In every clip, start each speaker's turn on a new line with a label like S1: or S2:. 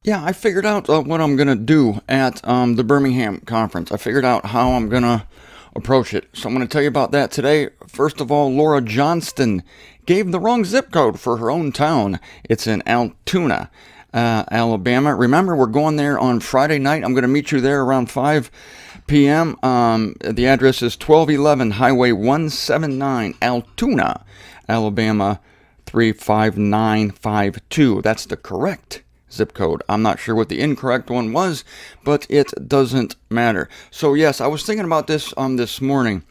S1: Yeah, I figured out what I'm going to do at the Birmingham conference. I figured out how I'm going to approach it. So I'm going to tell you about that today. First of all, Laura Johnston gave the wrong zip code for her own town. It's in Altoona, Alabama. Remember, we're going there on Friday night. I'm going to meet you there around 5 p.m. The address is 1211 Highway 179, Altoona, Alabama 35952. That's the correct zip code. I'm not sure what the incorrect one was, but it doesn't matter. So yes, I was thinking about this this morning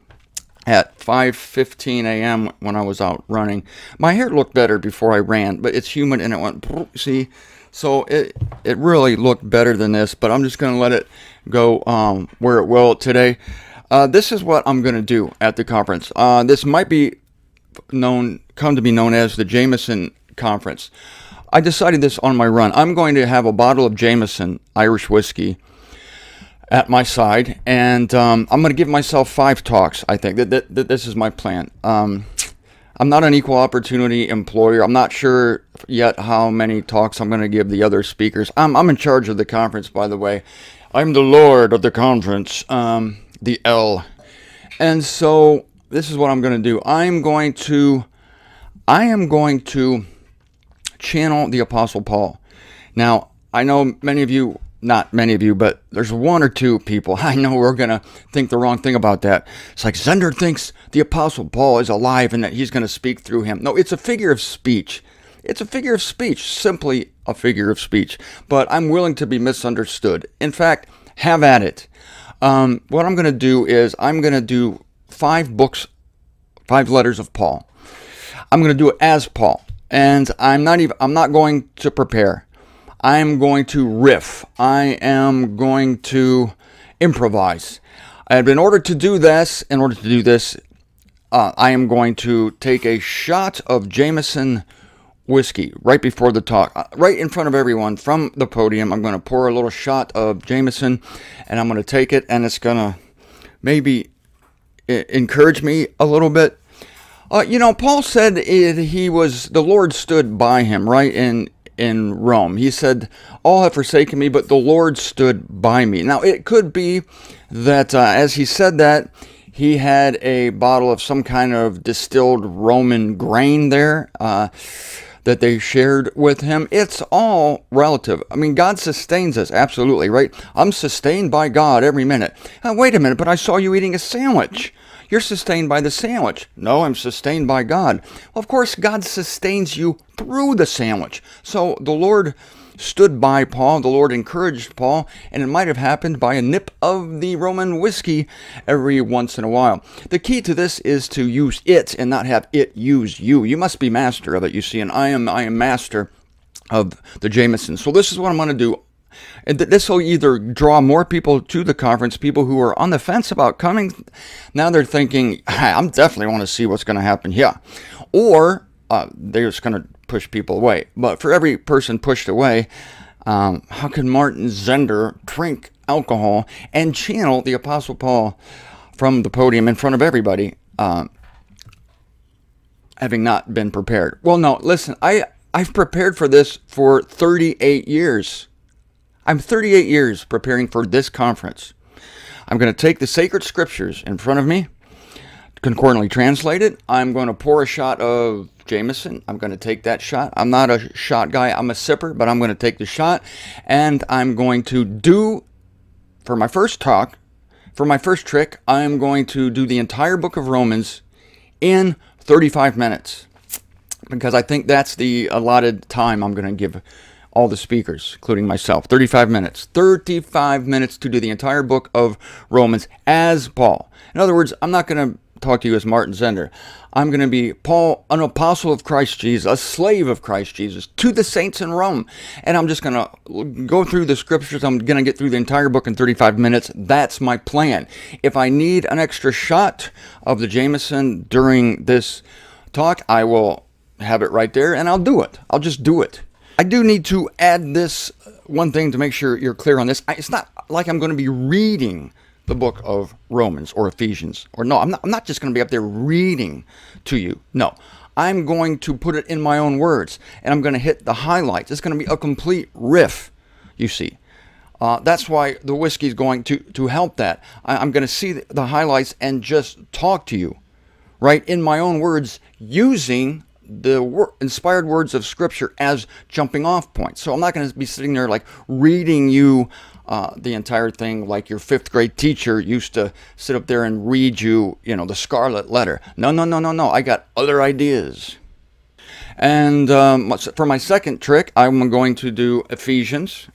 S1: at 5:15 a.m. when I was out running. My hair looked better before I ran, but it's humid and it went, see, so it really looked better than this, but I'm just going to let it go where it will today. This is what I'm going to do at the conference. This might be come to be known as the Jameson conference. I decided this on my run. I'm going to have a bottle of Jameson Irish whiskey at my side, and I'm going to give myself 5 talks. I think that this is my plan. I'm not an equal opportunity employer. I'm not sure yet how many talks I'm going to give the other speakers. I'm in charge of the conference, by the way. I'm the Lord of the conference, the L. And so this is what I'm going to do. I am going to channel the Apostle Paul. Now, I know many of you, not many of you, but there's 1 or 2 people I know we're going to think the wrong thing about that. It's like Zender thinks the Apostle Paul is alive and that he's going to speak through him. No, it's a figure of speech. It's a figure of speech, simply a figure of speech. But I'm willing to be misunderstood. In fact, have at it. What I'm going to do is I'm going to do 5 books, 5 letters of Paul. I'm going to do it as Paul. And I'm not going to prepare. I'm going to riff. I am going to improvise. In order to do this, I am going to take a shot of Jameson whiskey right before the talk, right in front of everyone from the podium. I'm going to pour a little shot of Jameson, and I'm going to take it, and it's going to maybe encourage me a little bit. You know, Paul said the Lord stood by him, right, in Rome. He said, all have forsaken me, but the Lord stood by me. Now, it could be that as he said that, he had a bottle of some kind of distilled Roman grain there that they shared with him. It's all relative. I mean, God sustains us, absolutely, right? I'm sustained by God every minute. Wait a minute, but I saw you eating a sandwich. You're sustained by the sandwich. No, I'm sustained by God. Well, of course, God sustains you through the sandwich. So the Lord stood by Paul. The Lord encouraged Paul, and it might have happened by a nip of the Roman whiskey every once in a while. The key to this is to use it and not have it use you. You must be master of it, you see, and I am master of the Jameson. So this is what I'm going to do. And this will either draw more people to the conference, people who are on the fence about coming. Now they're thinking, I definitely want to see what's going to happen here. Or they're just going to push people away. But for every person pushed away, how can Martin Zender drink alcohol and channel the Apostle Paul from the podium in front of everybody, having not been prepared? Well, no, listen, I've prepared for this for 38 years. I'm 38 years preparing for this conference. I'm going to take the sacred scriptures in front of me, concordantly translated. I'm going to pour a shot of Jameson. I'm going to take that shot. I'm not a shot guy. I'm a sipper, but I'm going to take the shot. And I'm going to do, for my first talk, for my first trick, I'm going to do the entire book of Romans in 35 minutes. Because I think that's the allotted time I'm going to give all the speakers, including myself. 35 minutes. 35 minutes to do the entire book of Romans as Paul. In other words, I'm not going to talk to you as Martin Zender. I'm going to be Paul, an apostle of Christ Jesus, a slave of Christ Jesus, to the saints in Rome. And I'm just going to go through the scriptures. I'm going to get through the entire book in 35 minutes. That's my plan. If I need an extra shot of the Jameson during this talk, I will have it right there, and I'll do it. I'll just do it. I do need to add this one thing to make sure you're clear on this. It's not like I'm going to be reading the book of Romans or Ephesians. Or no, I'm not just going to be up there reading to you. No, I'm going to put it in my own words, and I'm going to hit the highlights. It's going to be a complete riff. you see. That's why the whiskey is going to help that. I'm going to see the highlights and just talk to you, right, in my own words, using the inspired words of Scripture as jumping off points. So I'm not going to be sitting there like reading you the entire thing like your 5th grade teacher used to sit up there and read you, you know, the Scarlet Letter. No, no, no, no, no. I got other ideas. And for my second trick, I'm going to do Ephesians.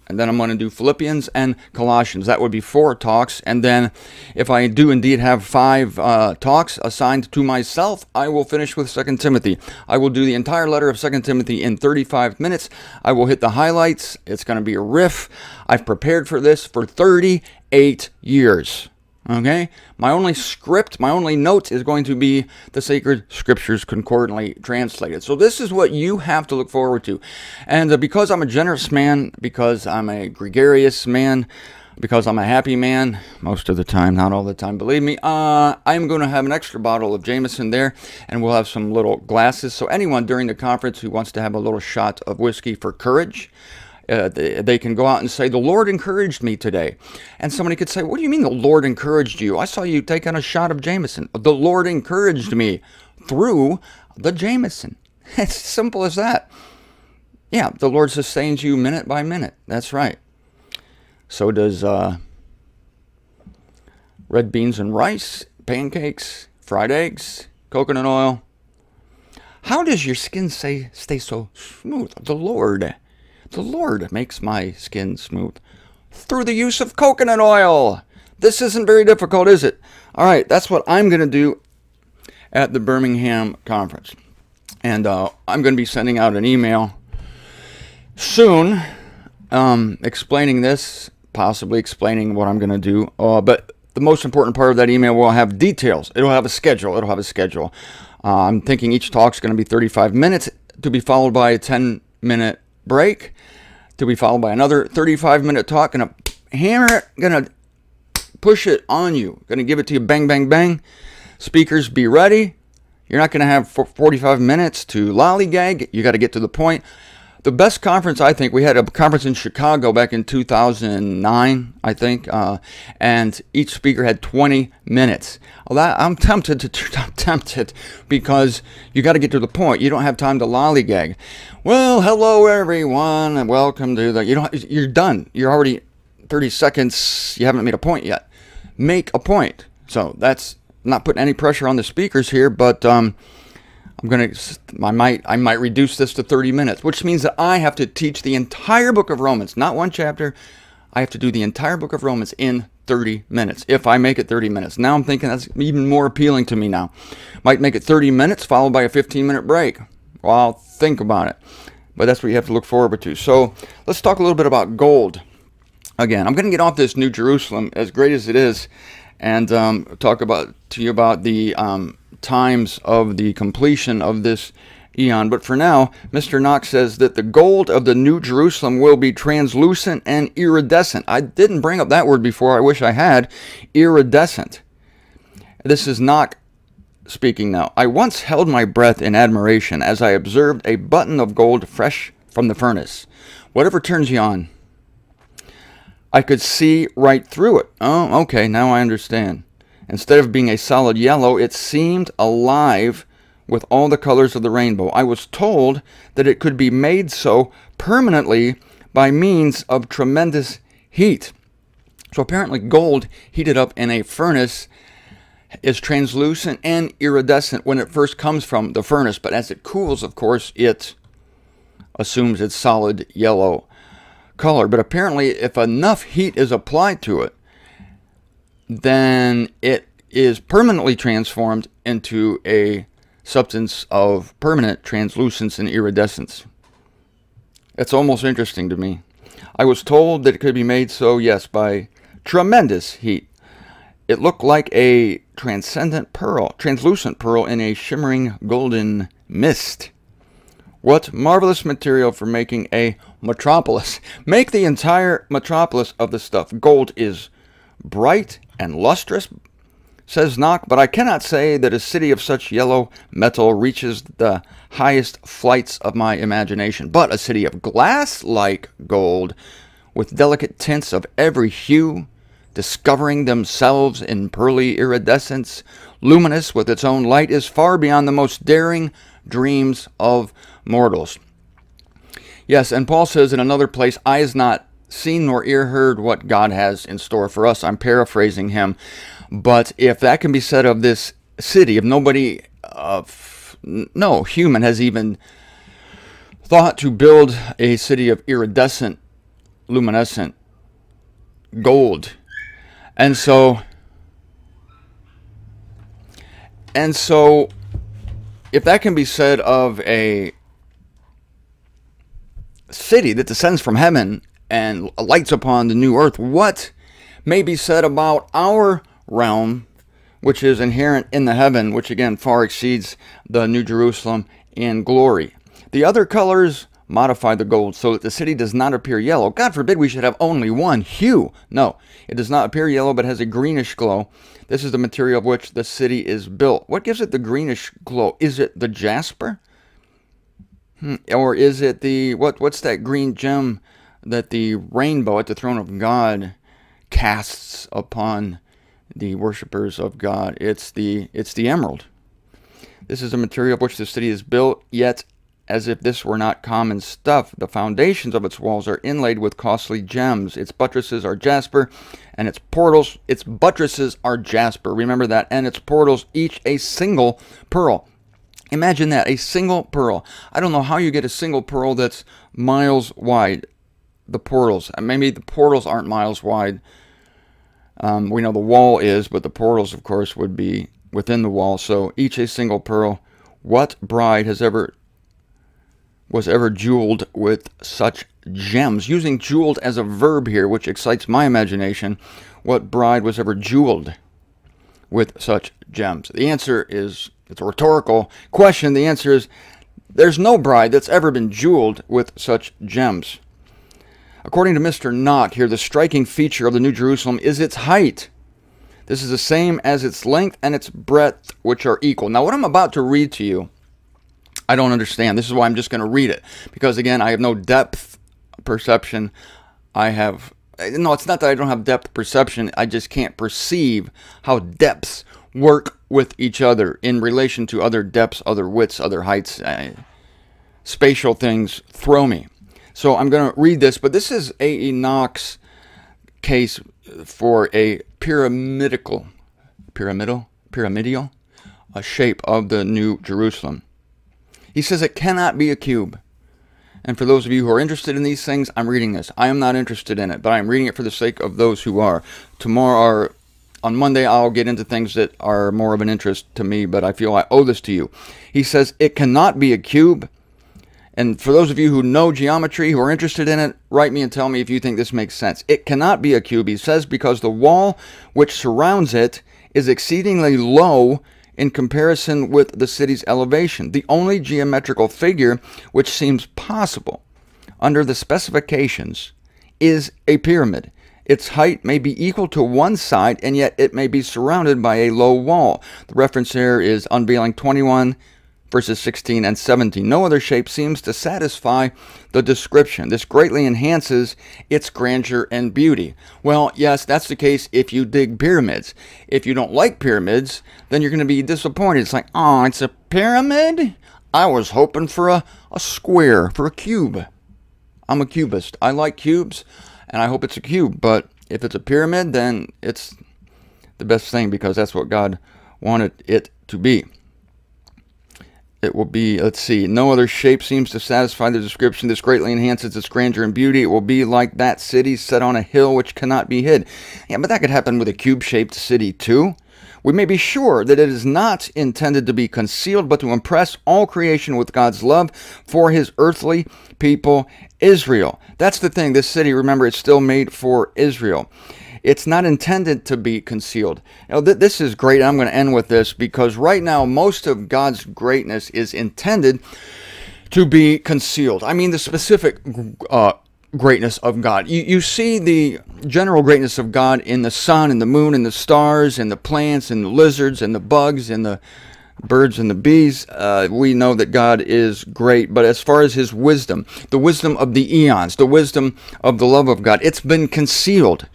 S1: And then I'm going to do Philippians and Colossians. That would be 4 talks. And then if I do indeed have 5 talks assigned to myself, I will finish with 2 Timothy. I will do the entire letter of 2 Timothy in 35 minutes. I will hit the highlights. It's going to be a riff. I've prepared for this for 38 years. Okay? My only script, my only note is going to be the sacred scriptures concordantly translated. So this is what you have to look forward to. And because I'm a generous man, because I'm a gregarious man, because I'm a happy man, most of the time, not all the time, believe me, I'm going to have an extra bottle of Jameson there, and we'll have some little glasses. So anyone during the conference who wants to have a little shot of whiskey for courage, they can go out and say, the Lord encouraged me today. And somebody could say, what do you mean the Lord encouraged you? I saw you taking a shot of Jameson. The Lord encouraged me through the Jameson. It's simple as that. Yeah, the Lord sustains you minute by minute. That's right. So does red beans and rice, pancakes, fried eggs, coconut oil. How does your skin stay so smooth? The Lord makes my skin smooth through the use of coconut oil. This isn't very difficult, is it? All right, that's what I'm going to do at the Birmingham conference. And I'm going to be sending out an email soon explaining this, possibly explaining what I'm going to do. But the most important part of that email will have details. It'll have a schedule. I'm thinking each talk's going to be 35 minutes to be followed by a 10-minute break, to be followed by another 35-minute talk. Gonna hammer it, gonna push it on you, gonna give it to you bang, bang, bang. Speakers, be ready. You're not gonna have 45 minutes to lollygag. You got to get to the point. The best conference, I think, we had a conference in Chicago back in 2009, I think, and each speaker had 20 minutes. Well, I'm tempted because you got to get to the point. You don't have time to lollygag. Well, hello everyone, and welcome to the. You're done. You're already 30 seconds. You haven't made a point yet. Make a point. So that's not putting any pressure on the speakers here, but I might reduce this to 30 minutes, which means that I have to teach the entire book of Romans, not one chapter. I have to do the entire book of Romans in 30 minutes, if I make it 30 minutes. Now I'm thinking that's even more appealing to me now. Might make it 30 minutes followed by a 15-minute break. Well, I'll think about it. But that's what you have to look forward to. So let's talk a little bit about gold. Again, I'm going to get off this New Jerusalem, as great as it is, and talk to you about the times of the completion of this eon. But for now, Mr. Knox says that the gold of the New Jerusalem will be translucent and iridescent. I didn't bring up that word before. I wish I had. Iridescent. This is Knox speaking now. I once held my breath in admiration as I observed a button of gold fresh from the furnace. Whatever turns you on. I could see right through it. Oh, okay, now I understand. Instead of being a solid yellow, it seemed alive with all the colors of the rainbow. I was told that it could be made so permanently by means of tremendous heat. So apparently gold heated up in a furnace is translucent and iridescent when it first comes from the furnace. But as it cools, of course, it assumes its solid yellow color. But apparently if enough heat is applied to it, then it is permanently transformed into a substance of permanent translucence and iridescence. It's almost interesting to me. I was told that it could be made so, yes, by tremendous heat. It looked like a translucent pearl in a shimmering golden mist. What marvelous material for making a metropolis. Make the entire metropolis of the stuff. Gold is bright and lustrous, says Knock, but I cannot say that a city of such yellow metal reaches the highest flights of my imagination. But a city of glass like gold with delicate tints of every hue, discovering themselves in pearly iridescence, luminous with its own light, is far beyond the most daring dreams of mortals. Yes, and Paul says in another place, eye has not seen nor ear heard what God has in store for us. I'm paraphrasing him. But if that can be said of this city, if nobody, no human has even thought to build a city of iridescent, luminescent gold. And so if that can be said of a city that descends from heaven and lights upon the new earth, what may be said about our realm, which is inherent in the heaven, which again far exceeds the New Jerusalem in glory? The other colors modify the gold so that the city does not appear yellow. God forbid we should have only one hue. No, it does not appear yellow, but has a greenish glow. This is the material of which the city is built. What gives it the greenish glow? Is it the jasper? Or is it the, what's that green gem that the rainbow at the throne of God casts upon the worshipers of God? It's the emerald. This is the material of which the city is built, yet as if this were not common stuff. The foundations of its walls are inlaid with costly gems. Its buttresses are jasper, and its portals, its buttresses are jasper. Remember that. And its portals, each a single pearl. Imagine that, a single pearl. I don't know how you get a single pearl that's miles wide. The portals. Maybe the portals aren't miles wide. We know the wall is, but the portals, of course, would be within the wall. So each a single pearl. What bride was ever jeweled with such gems? Using jeweled as a verb here, which excites my imagination. What bride was ever jeweled with such gems? The answer is, it's a rhetorical question. The answer is, there's no bride that's ever been jeweled with such gems. According to Mr. Knott here, the striking feature of the New Jerusalem is its height. This is the same as its length and its breadth, which are equal. Now, what I'm about to read to you, I don't understand. This is why I'm just going to read it. Because, again, I have no depth perception. No, it's not that I don't have depth perception. I just can't perceive how depths work with each other in relation to other depths, other widths, other heights. Spatial things throw me. So I'm going to read this, but this is A.E. Knox's case for a pyramidal shape of the New Jerusalem. He says it cannot be a cube. And for those of you who are interested in these things, I'm reading this. I am not interested in it, but I'm reading it for the sake of those who are. Tomorrow, on Monday, I'll get into things that are more of an interest to me, but I feel I owe this to you. He says it cannot be a cube. And for those of you who know geometry, who are interested in it, write me and tell me if you think this makes sense. It cannot be a cube, he says, because the wall which surrounds it is exceedingly low in comparison with the city's elevation. The only geometrical figure which seems possible under the specifications is a pyramid. Its height may be equal to one side, and yet it may be surrounded by a low wall. The reference here is Unveiling 21, verses 16 and 17. No other shape seems to satisfy the description. This greatly enhances its grandeur and beauty. Well, yes, that's the case if you dig pyramids. If you don't like pyramids, then you're going to be disappointed. It's like, oh, it's a pyramid? I was hoping for a square, for a cube. I'm a cubist. I like cubes, and I hope it's a cube. But if it's a pyramid, then it's the best thing, because that's what God wanted it to be. It will be, let's see, no other shape seems to satisfy the description. This greatly enhances its grandeur and beauty. It will be like that city set on a hill which cannot be hid. Yeah, but that could happen with a cube-shaped city too. We may be sure that it is not intended to be concealed, but to impress all creation with God's love for his earthly people, Israel. That's the thing. This city, remember, it's still made for Israel. It's not intended to be concealed. Now, this is great. I'm going to end with this, because right now, most of God's greatness is intended to be concealed. I mean, the specific greatness of God. You see the general greatness of God in the sun and the moon and the stars and the plants and the lizards and the bugs and the birds and the bees, we know that God is great. But as far as his wisdom, the wisdom of the eons, the wisdom of the love of God, it's been concealed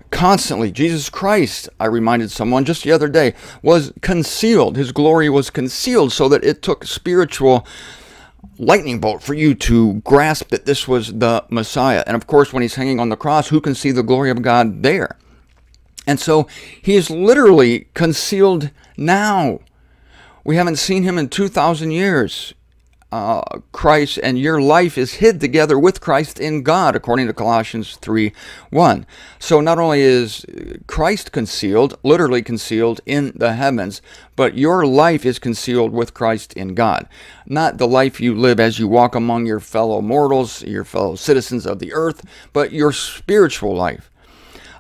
S1: constantly. Jesus Christ, I reminded someone just the other day, was concealed. His glory was concealed so that it took spiritual lightning bolt for you to grasp that this was the Messiah. And of course, when he's hanging on the cross, who can see the glory of God there? And so he is literally concealed now. We haven't seen him in 2,000 years. Christ and your life is hid together with Christ in God, according to Colossians 3:1. So not only is Christ concealed, literally concealed in the heavens, but your life is concealed with Christ in God. Not the life you live as you walk among your fellow mortals, your fellow citizens of the earth, but your spiritual life.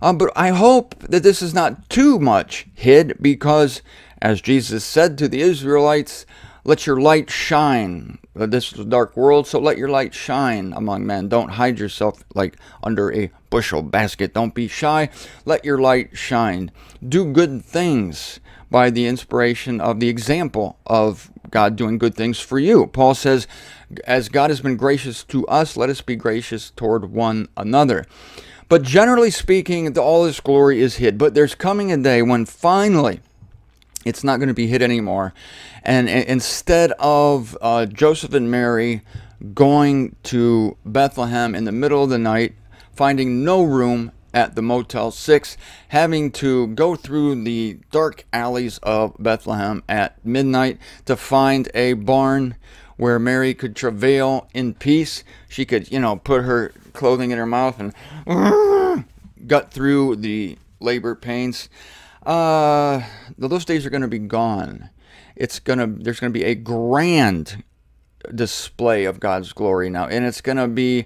S1: But I hope that this is not too much hid, because as Jesus said to the Israelites, let your light shine. This is a dark world, so let your light shine among men. Don't hide yourself like under a bushel basket. Don't be shy. Let your light shine. Do good things by the inspiration of the example of God doing good things for you. Paul says, as God has been gracious to us, let us be gracious toward one another. But generally speaking, all this glory is hid. But there's coming a day when finally it's not going to be hid anymore. And instead of Joseph and Mary going to Bethlehem in the middle of the night, finding no room at the Motel 6, having to go through the dark alleys of Bethlehem at midnight to find a barn where Mary could travail in peace. She could, put her clothing in her mouth and gut through the labor pains. Those days are going to be gone. There's going to be a grand display of God's glory now, and it's going to be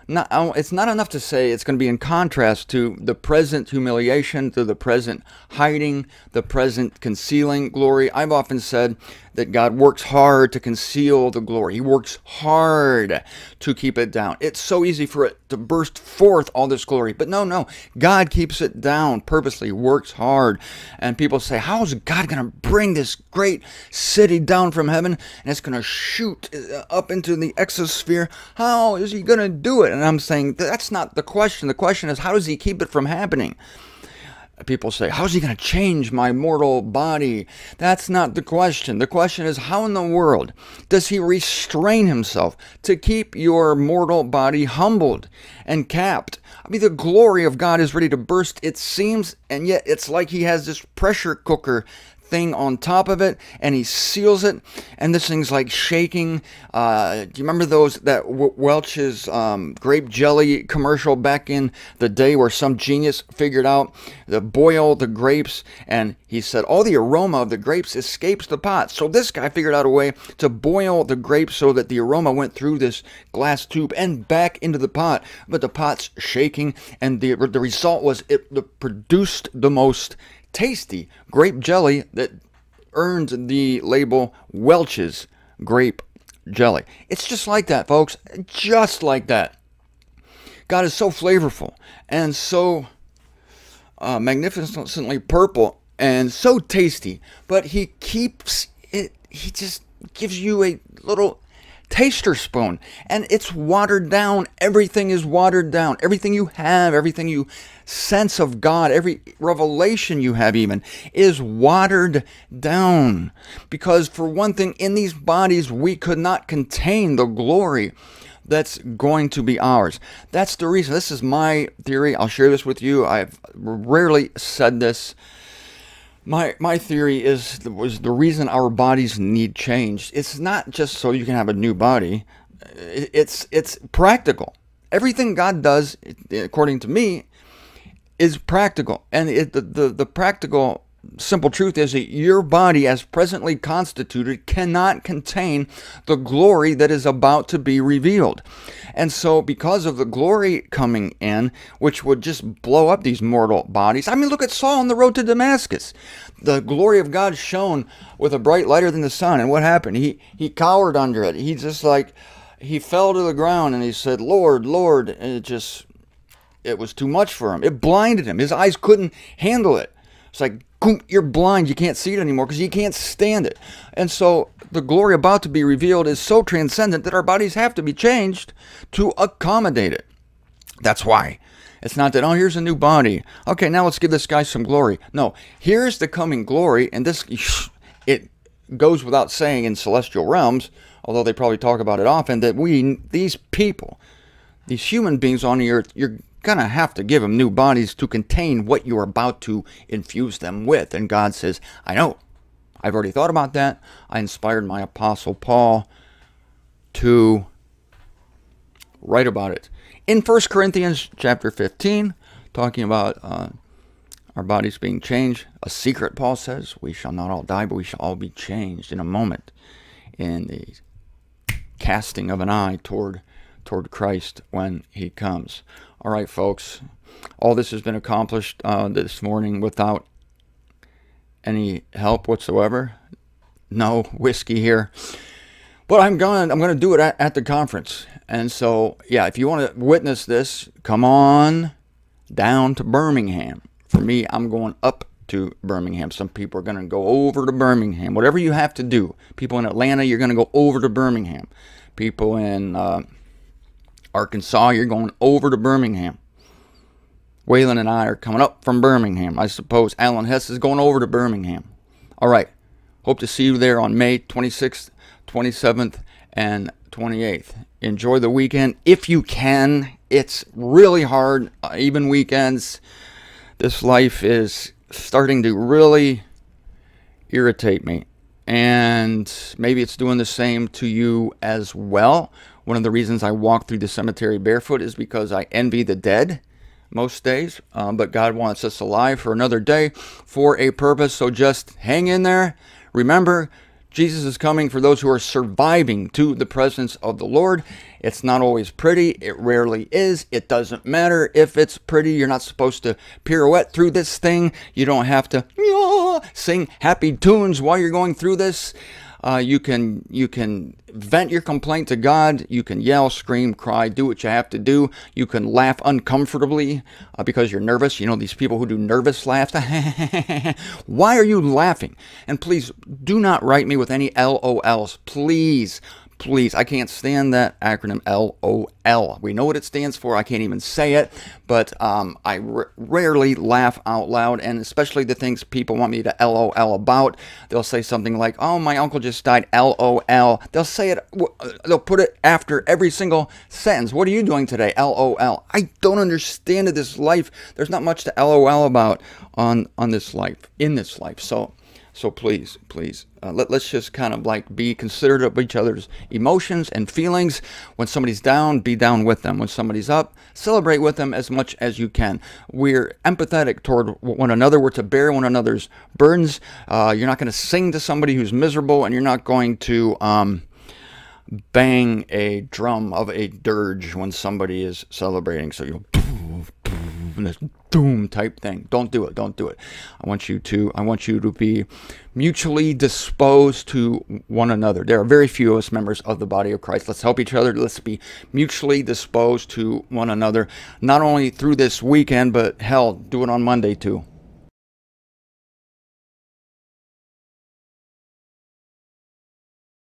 S1: it's not enough to say it's going to be in contrast to the present humiliation, to the present hiding, the present concealing glory. I've often said that God works hard to conceal the glory. He works hard to keep it down. It's so easy for it to burst forth, all this glory. But no, God keeps it down purposely, works hard. And people say, how is God going to bring this great city down from heaven and it's going to shoot up into the exosphere? How is he going to do it? And I'm saying that's not the question. The question is, how does he keep it from happening? People say, how's he going to change my mortal body? That's not the question. The question is, how in the world does he restrain himself to keep your mortal body humbled and capped? I mean, the glory of God is ready to burst, it seems, and yet it's like he has this pressure cooker thing on top of it, and he seals it, and this thing's like shaking. Do you remember that Welch's grape jelly commercial back in the day where some genius figured out to boil the grapes, and he said all the aroma of the grapes escapes the pot. So this guy figured out a way to boil the grapes so that the aroma went through this glass tube and back into the pot, but the pot's shaking, and the result was it produced the most tasty grape jelly that earned the label Welch's grape jelly. It's just like that, folks. Just like that. God is so flavorful and so magnificently purple and so tasty, but he keeps it, he just gives you a little taster spoon, and it's watered down. Everything is watered down. Everything you have, everything you sense of God, every revelation you have even, is watered down. Because for one thing, in these bodies, we could not contain the glory that's going to be ours. That's the reason. This is my theory. I'll share this with you. I've rarely said this. My theory was the reason our bodies need change. It's not just so you can have a new body. It's practical. Everything God does, according to me, is practical. And the practical simple truth is that your body, as presently constituted, cannot contain the glory that is about to be revealed. And so because of the glory coming in, which would just blow up these mortal bodies. I mean, look at Saul on the road to Damascus. The glory of God shone with a bright lighter than the sun. And what happened? He cowered under it. He just he fell to the ground and he said, Lord, Lord. And it was too much for him. It blinded him. His eyes couldn't handle it. It's like you're blind. You can't see it anymore because you can't stand it. And so the glory about to be revealed is so transcendent that our bodies have to be changed to accommodate it. That's why. It's not that, oh, here's a new body. Okay, now let's give this guy some glory. No, here's the coming glory, and this, it goes without saying in celestial realms, although they probably talk about it often, that these people, these human beings on the earth, you're going to have to give them new bodies to contain what you're about to infuse them with. And God says, I know. I've already thought about that. I inspired my apostle Paul to write about it. In 1 Corinthians chapter 15, talking about our bodies being changed, a secret, Paul says, we shall not all die, but we shall all be changed in a moment, in the casting of an eye toward Christ when he comes. All right, folks, all this has been accomplished this morning without any help whatsoever. No whiskey here. But I'm going to do it at the conference. And so, yeah, if you want to witness this, come on down to Birmingham. For me, I'm going up to Birmingham. Some people are going to go over to Birmingham. Whatever you have to do. People in Atlanta, you're going to go over to Birmingham. People in Arkansas, you're going over to Birmingham. Waylon and I are coming up from Birmingham. I suppose Alan Hess is going over to Birmingham. All right. Hope to see you there on May 26th, 27th, and 28th. Enjoy the weekend if you can. It's really hard, even weekends. This life is starting to really irritate me. And maybe it's doing the same to you as well. One of the reasons I walk through the cemetery barefoot is because I envy the dead most days. But God wants us alive for another day for a purpose. So just hang in there. Remember, Jesus is coming for those who are surviving to the presence of the Lord. It's not always pretty. It rarely is. It doesn't matter if it's pretty. You're not supposed to pirouette through this thing. You don't have to sing happy tunes while you're going through this. You can vent your complaint to God. You can yell, scream, cry, do what you have to do. You can laugh uncomfortably because you're nervous. You know, these people who do nervous laughs. Why are you laughing? And please do not write me with any LOLs. Please. Please, I can't stand that acronym LOL. We know what it stands for. I can't even say it, but I rarely laugh out loud, and especially the things people want me to LOL about. They'll say something like, oh, my uncle just died, LOL. They'll say it, they'll put it after every single sentence. What are you doing today? LOL. I don't understand this life. There's not much to LOL about on this life, in this life. So please, let's just kind of like be considerate of each other's emotions and feelings. When somebody's down, be down with them. When somebody's up, celebrate with them as much as you can. We're empathetic toward one another. We're to bear one another's burdens. You're not going to sing to somebody who's miserable, and you're not going to bang a drum of a dirge when somebody is celebrating. So you'll this doom type thing. Don't do it. Don't do it. I want you to be mutually disposed to one another. There are very few of us members of the body of Christ. Let's help each other. Let's be mutually disposed to one another, not only through this weekend, but hell, do it on Monday too.